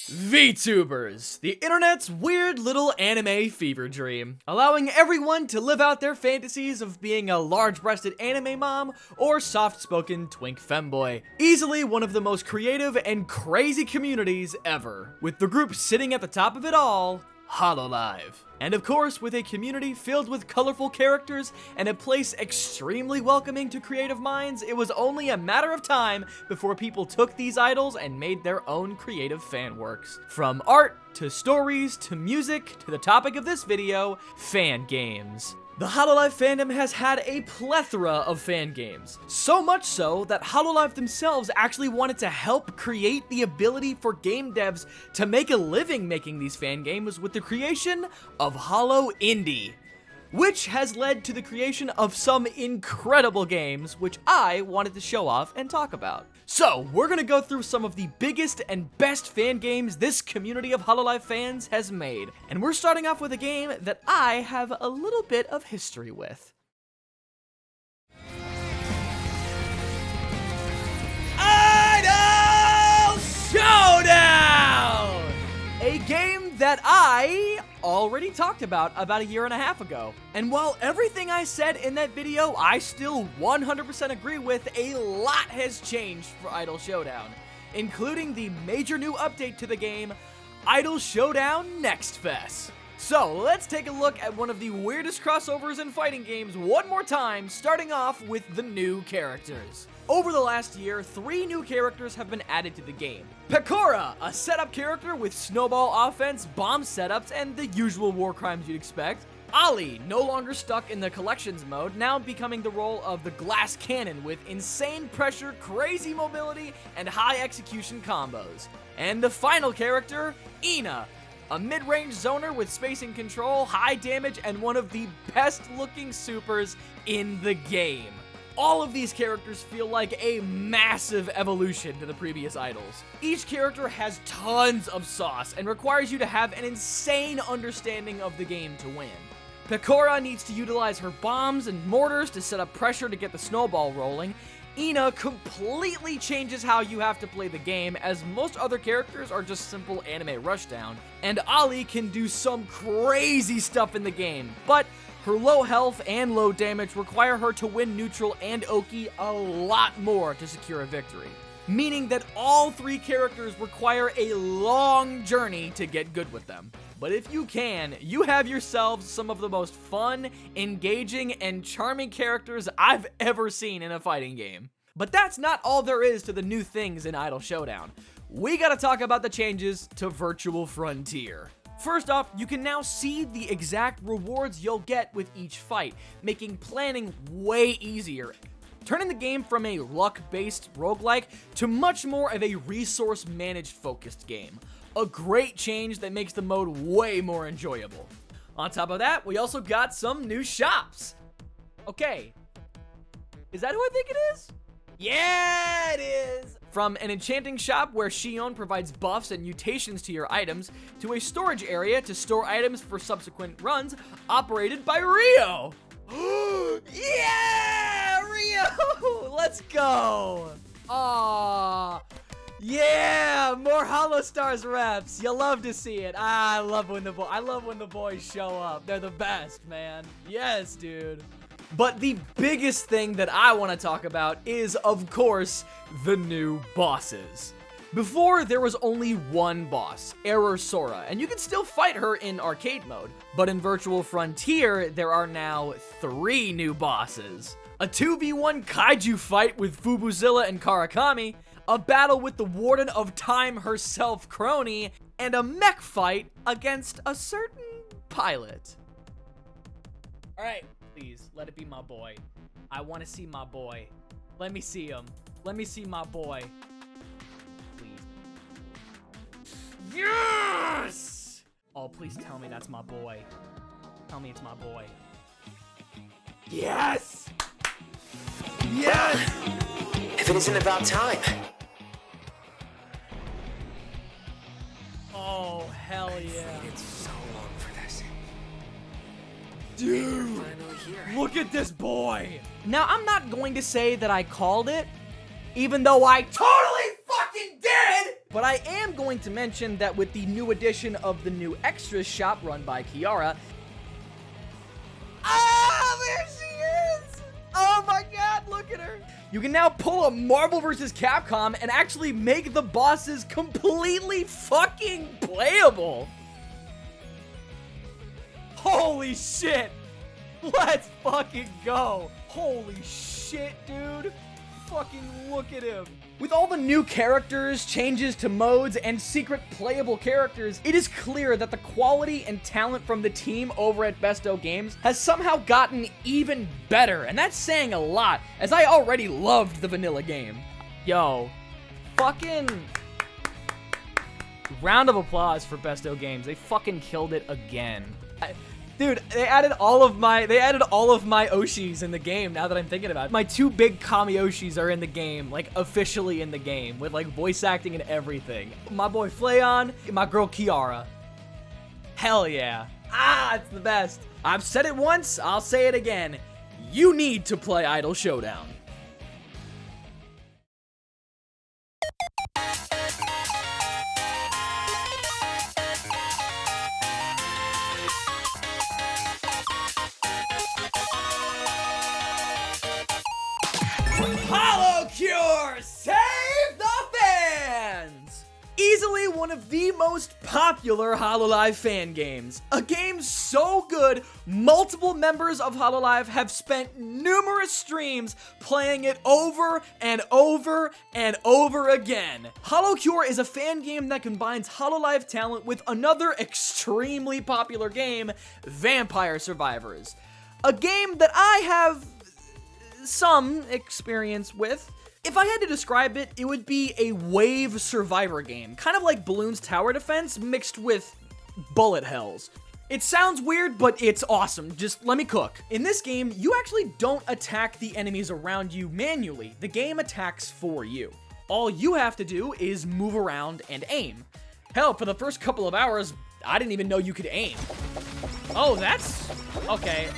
VTubers, the internet's weird little anime fever dream, allowing everyone to live out their fantasies of being a large-breasted anime mom or soft-spoken twink femboy. Easily one of the most creative and crazy communities ever, with the group sitting at the top of it all, Hololive. And of course, with a community filled with colorful characters and a place extremely welcoming to creative minds, it was only a matter of time before people took these idols and made their own creative fan works. From art, to stories, to music, to the topic of this video, fan games. The Hololive fandom has had a plethora of fan games, so much so that Hololive themselves actually wanted to help create the ability for game devs to make a living making these fan games with the creation of Holo Indie, which has led to the creation of some incredible games, which I wanted to show off and talk about. So, we're gonna go through some of the biggest and best fan games this community of Hololive fans has made. And we're starting off with a game that I have a little bit of history with. Idol Showdown! A game that I already talked about a year and a half ago. And while everything I said in that video I still 100% agree with, a lot has changed for Idol Showdown, including the major new update to the game, Idol Showdown Next Fest. So let's take a look at one of the weirdest crossovers in fighting games one more time, starting off with the new characters. Over the last year, 3 new characters have been added to the game. Plethora, a setup character with snowball offense, bomb setups, and the usual war crimes you'd expect. Ali, no longer stuck in the collections mode, now becoming the role of the glass cannon with insane pressure, crazy mobility, and high execution combos. And the final character, Ina, a mid-range zoner with spacing control, high damage, and one of the best looking supers in the game. All of these characters feel like a massive evolution to the previous idols. Each character has tons of sauce and requires you to have an insane understanding of the game to win. Plethora needs to utilize her bombs and mortars to set up pressure to get the snowball rolling. Ina completely changes how you have to play the game, as most other characters are just simple anime rushdown. And Ali can do some crazy stuff in the game, but her low health and low damage require her to win neutral and Oki a lot more to secure a victory. Meaning that all 3 characters require a long journey to get good with them. But if you can, you have yourselves some of the most fun, engaging, and charming characters I've ever seen in a fighting game. But that's not all there is to the new things in Idol Showdown. We gotta talk about the changes to Virtual Frontier. First off, you can now see the exact rewards you'll get with each fight, making planning way easier, turning the game from a luck-based roguelike to much more of a resource-managed focused game. A great change that makes the mode way more enjoyable. On top of that, we also got some new shops. Okay, is that who I think it is? Yeah, it is! From an enchanting shop where Shion provides buffs and mutations to your items, to a storage area to store items for subsequent runs, operated by Rio! Yeah! Rio! Let's go! Aww. Yeah! More Holostars reps! You'll love to see it. I love when the boys show up. They're the best, man. Yes, dude. But the biggest thing that I want to talk about is, of course, the new bosses. Before, there was only one boss, Error Sora, and you can still fight her in arcade mode. But in Virtual Frontier, there are now 3 new bosses. A 2v1 kaiju fight with Fubuzilla and Karakami, a battle with the Warden of Time herself, Crony, and a mech fight against a certain pilot. Alright. Please, let it be my boy. I want to see my boy. Let me see him. Let me see my boy. Please. Yes! Oh, please tell me that's my boy. Tell me it's my boy. Yes! Yes! If it isn't about time. Oh, hell yeah. It's so long for this. Dude, look at this boy. Now, I'm not going to say that I called it, even though I totally fucking did. But I am going to mention that with the new addition of the new extras shop run by Kiara. Ah, there she is! Oh my god, look at her! You can now pull a Marvel vs. Capcom and actually make the bosses completely fucking playable. Holy shit! Let's fucking go! Holy shit, dude! Fucking look at him! With all the new characters, changes to modes, and secret playable characters, it is clear that the quality and talent from the team over at Besto Games has somehow gotten even better, and that's saying a lot, as I already loved the vanilla game. Yo, fucking round of applause for Besto Games. They fucking killed it again. Dude, they added all of my Oshis in the game, now that I'm thinking about it. My 2 big Kami Oshis are in the game, like, officially in the game, with, like, voice acting and everything. My boy Flayon, and my girl Kiara. Hell yeah. Ah, it's the best. I've said it once, I'll say it again. You need to play Idol Showdown. Holocure, save the fans! Easily one of the most popular Hololive fan games. A game so good, multiple members of Hololive have spent numerous streams playing it over and over and over again. Holocure is a fan game that combines Hololive talent with another extremely popular game, Vampire Survivors. A game that I have some experience with. If I had to describe it, it would be a wave survivor game, kind of like Bloons Tower Defense mixed with bullet hells. It sounds weird, but it's awesome. Just let me cook. In this game, you actually don't attack the enemies around you manually. The game attacks for you. All you have to do is move around and aim. Hell, for the first couple of hours, I didn't even know you could aim. Oh, that's... okay,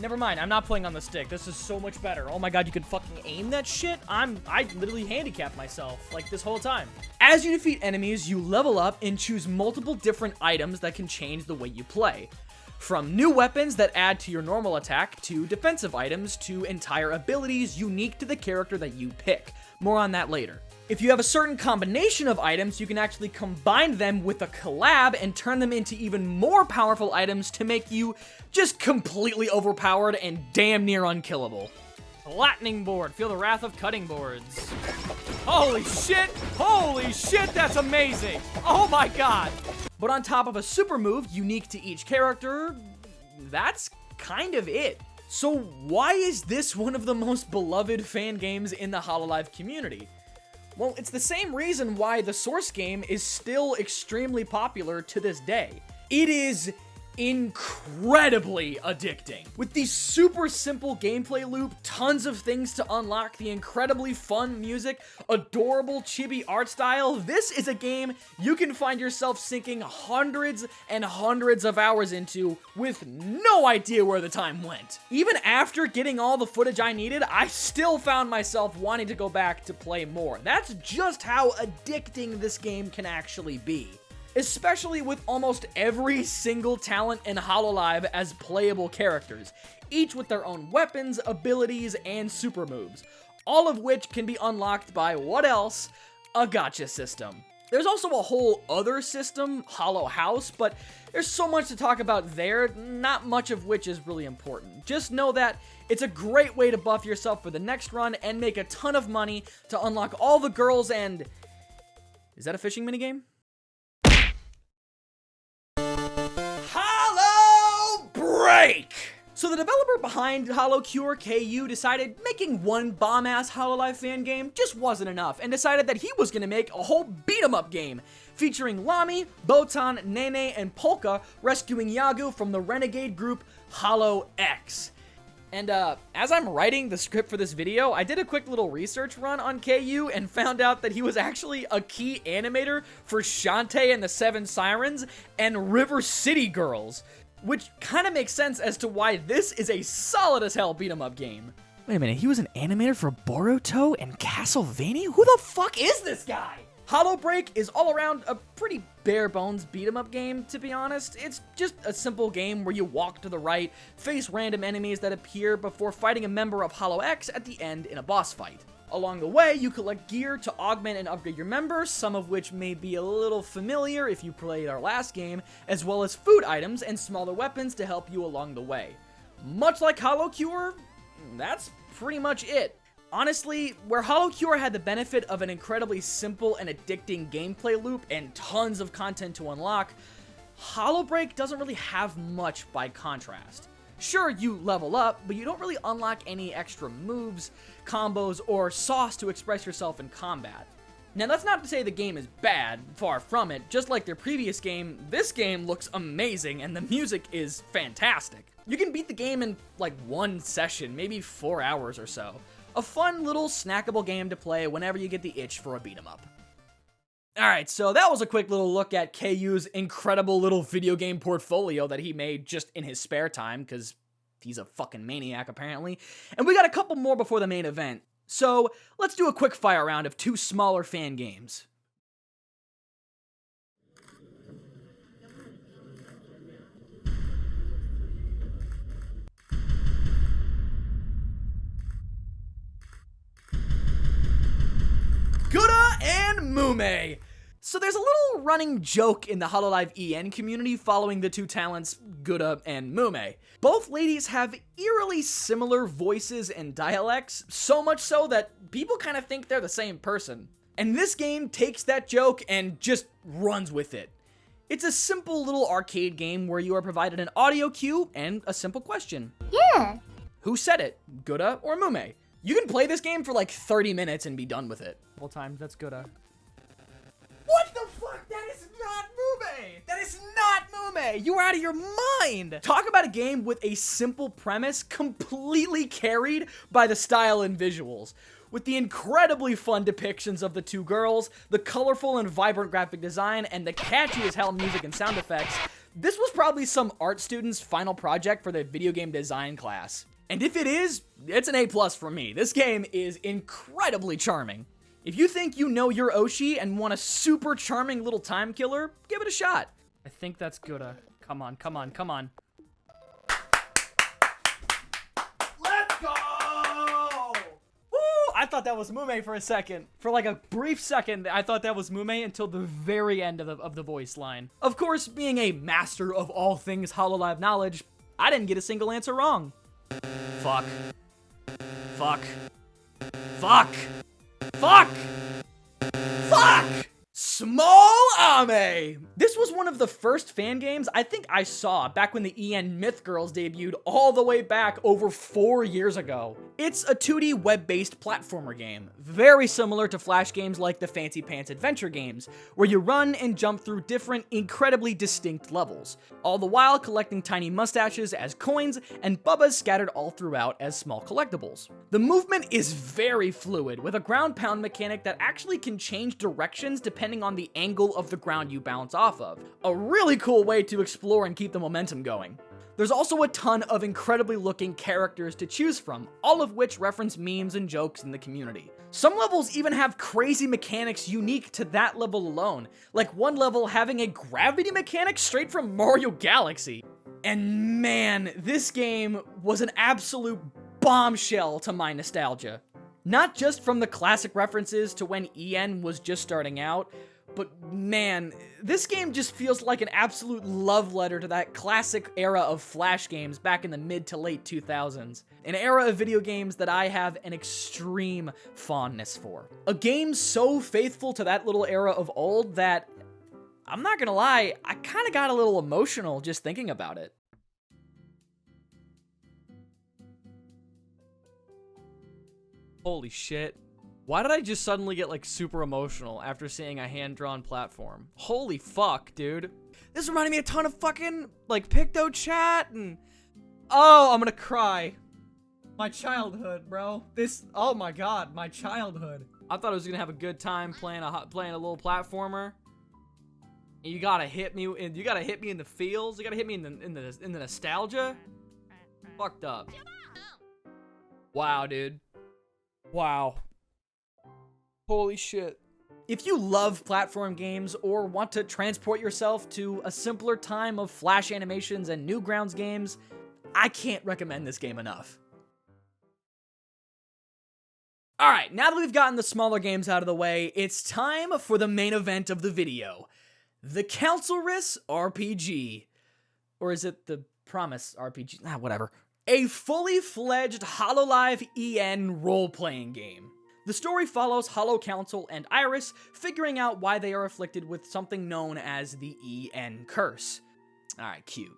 never mind, I'm not playing on the stick. This is so much better. Oh my god, you can fucking aim that shit? I literally handicapped myself, like, this whole time. As you defeat enemies, you level up and choose multiple different items that can change the way you play. From new weapons that add to your normal attack, to defensive items, to entire abilities unique to the character that you pick. More on that later. If you have a certain combination of items, you can actually combine them with a collab and turn them into even more powerful items to make you just completely overpowered and damn near unkillable. Flattening board. Feel the wrath of cutting boards. Holy shit! Holy shit, that's amazing! Oh my god! But on top of a super move unique to each character, that's kind of it. So why is this one of the most beloved fan games in the Hololive community? Well, it's the same reason why the source game is still extremely popular to this day. It is incredibly addicting. With the super simple gameplay loop, tons of things to unlock, the incredibly fun music, adorable chibi art style, this is a game you can find yourself sinking hundreds and hundreds of hours into with no idea where the time went. Even after getting all the footage I needed, I still found myself wanting to go back to play more. That's just how addicting this game can actually be. Especially with almost every single talent in Hololive as playable characters, each with their own weapons, abilities, and super moves, all of which can be unlocked by, what else? A gacha system. There's also a whole other system, Holo House, but there's so much to talk about there, not much of which is really important. Just know that it's a great way to buff yourself for the next run and make a ton of money to unlock all the girls and... Is that a fishing minigame? Break! So the developer behind Holocure, KU, decided making one bomb-ass Hololive fan game just wasn't enough, and decided that he was gonna make a whole beat-em-up game, featuring Lami, Botan, Nene, and Polka rescuing Yagu from the renegade group Holo X. And as I'm writing the script for this video, I did a quick little research run on KU and found out that he was actually a key animator for Shantae and the Seven Sirens and River City Girls. Which kind of makes sense as to why this is a solid as hell beat-em-up game. Wait a minute, he was an animator for Boruto and Castlevania? Who the fuck is this guy? Holo Break is all around a pretty bare bones beat 'em up game, to be honest. It's just a simple game where you walk to the right, face random enemies that appear before fighting a member of Holo X at the end in a boss fight. Along the way, you collect gear to augment and upgrade your members, some of which may be a little familiar if you played our last game, as well as food items and smaller weapons to help you along the way. Much like Holocure, that's pretty much it. Honestly, where Holocure had the benefit of an incredibly simple and addicting gameplay loop and tons of content to unlock, Holo Break doesn't really have much by contrast. Sure, you level up, but you don't really unlock any extra moves, combos, or sauce to express yourself in combat. Now, that's not to say the game is bad, far from it. Just like their previous game, this game looks amazing and the music is fantastic. You can beat the game in like one session, maybe 4 hours or so. A fun little snackable game to play whenever you get the itch for a beat 'em up. Alright, so that was a quick little look at KU's incredible little video game portfolio that he made just in his spare time, because he's a fucking maniac apparently. And we got a couple more before the main event. So let's do a quick fire round of 2 smaller fan games. Gura and Mumei. So there's a little running joke in the Hololive EN community following the 2 talents, Gura and Mumei. Both ladies have eerily similar voices and dialects, so much so that people kind of think they're the same person. And this game takes that joke and just runs with it. It's a simple little arcade game where you are provided an audio cue and a simple question. Yeah. Who said it, Gura or Mumei? You can play this game for like 30 minutes and be done with it. Full time, that's Gura. What the fuck? That is not Mumei! That is not Mumei! You are out of your mind! Talk about a game with a simple premise completely carried by the style and visuals. With the incredibly fun depictions of the 2 girls, the colorful and vibrant graphic design, and the catchy as hell music and sound effects, this was probably some art student's final project for their video game design class. And if it is, it's an A+ for me. This game is incredibly charming. If you think you know your Oshi and want a super charming little time killer, give it a shot. I think that's Gura. Come on, come on, come on. Let's go! Woo! I thought that was Mumei for a second. For like a brief second, I thought that was Mumei until the very end of the voice line. Of course, being a master of all things Hololive knowledge, I didn't get a single answer wrong. Fuck. Fuck. Fuck. Fuck! Fuck! Smol Ame! This was one of the first fan games I think I saw back when the EN Myth Girls debuted all the way back over 4 years ago. It's a 2D web-based platformer game, very similar to Flash games like the Fancy Pants Adventure games, where you run and jump through different, incredibly distinct levels, all the while collecting tiny mustaches as coins and bubbas scattered all throughout as small collectibles. The movement is very fluid, with a ground pound mechanic that actually can change directions depending on the angle of the ground you bounce off of. A really cool way to explore and keep the momentum going. There's also a ton of incredibly looking characters to choose from, all of which reference memes and jokes in the community. Some levels even have crazy mechanics unique to that level alone, like one level having a gravity mechanic straight from Mario Galaxy. And man, this game was an absolute bombshell to my nostalgia. Not just from the classic references to when EN was just starting out, but man, this game just feels like an absolute love letter to that classic era of Flash games back in the mid to late 2000s. An era of video games that I have an extreme fondness for. A game so faithful to that little era of old that, I'm not gonna lie, I kinda got a little emotional just thinking about it. Holy shit. Why did I just suddenly get like super emotional after seeing a hand-drawn platform? Holy fuck, dude. This reminded me a ton of fucking like Picto Chat and oh, I'm gonna cry. My childhood, bro. Oh my god, my childhood. I thought I was gonna have a good time playing a little platformer. And you gotta hit me in the feels. You gotta hit me in the nostalgia. Fucked up. Wow, dude. Wow. Holy shit. If you love platform games or want to transport yourself to a simpler time of flash animations and Newgrounds games, I can't recommend this game enough. Alright, now that we've gotten the smaller games out of the way, it's time for the main event of the video. The CouncilRys RPG. Or is it the Promise RPG? Whatever. A fully fledged Hololive EN role-playing game. The story follows Holo Council and Iris figuring out why they are afflicted with something known as the EN curse. Alright, cute.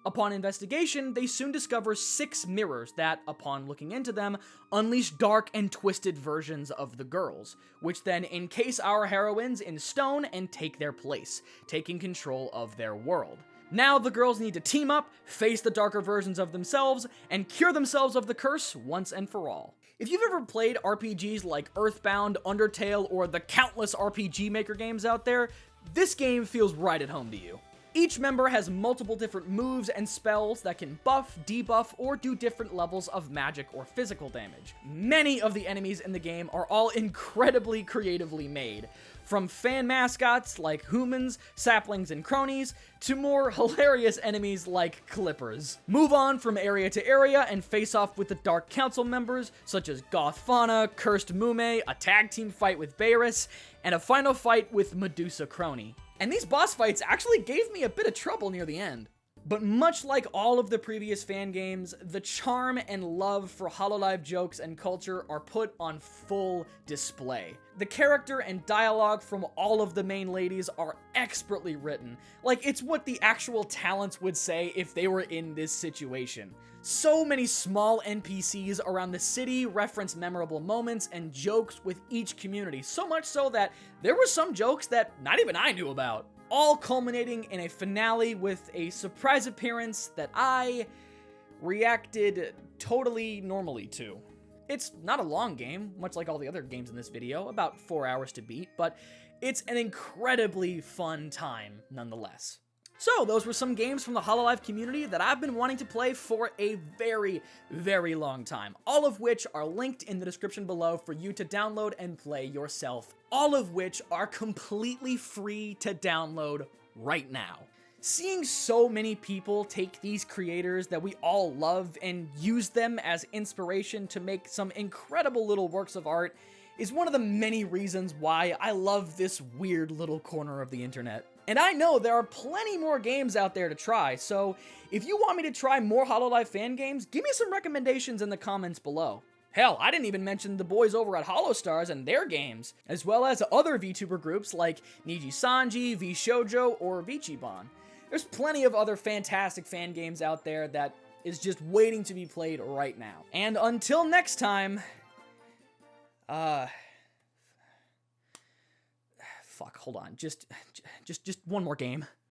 Upon investigation, they soon discover 6 mirrors that, upon looking into them, unleash dark and twisted versions of the girls, which then encase our heroines in stone and take their place, taking control of their world. Now the girls need to team up, face the darker versions of themselves, and cure themselves of the curse once and for all. If you've ever played RPGs like Earthbound, Undertale, or the countless RPG Maker games out there, this game feels right at home to you. Each member has multiple different moves and spells that can buff, debuff, or do different levels of magic or physical damage. Many of the enemies in the game are all incredibly creatively made, from fan mascots like humans, saplings, and cronies, to more hilarious enemies like clippers. Move on from area to area and face off with the Dark Council members, such as Goth Fauna, Cursed Mumei, a tag team fight with Beerus, and a final fight with Medusa Crony. And these boss fights actually gave me a bit of trouble near the end. But much like all of the previous fan games, the charm and love for Hololive jokes and culture are put on full display. The character and dialogue from all of the main ladies are expertly written, like it's what the actual talents would say if they were in this situation. So many small NPCs around the city reference memorable moments and jokes with each community, so much so that there were some jokes that not even I knew about. All culminating in a finale with a surprise appearance that I reacted totally normally to. It's not a long game, much like all the other games in this video, about 4 hours to beat, but it's an incredibly fun time nonetheless. So, those were some games from the Hololive community that I've been wanting to play for a very, very long time, all of which are linked in the description below for you to download and play yourself, all of which are completely free to download right now. Seeing so many people take these creators that we all love and use them as inspiration to make some incredible little works of art is one of the many reasons why I love this weird little corner of the internet. And I know there are plenty more games out there to try, so if you want me to try more Hololive fan games, give me some recommendations in the comments below. Hell, I didn't even mention the boys over at Holostars and their games, as well as other VTuber groups like Niji Sanji, V Shoujo, or Vichibon. There's plenty of other fantastic fan games out there that is just waiting to be played right now. And until next time, fuck, hold on, just one more game.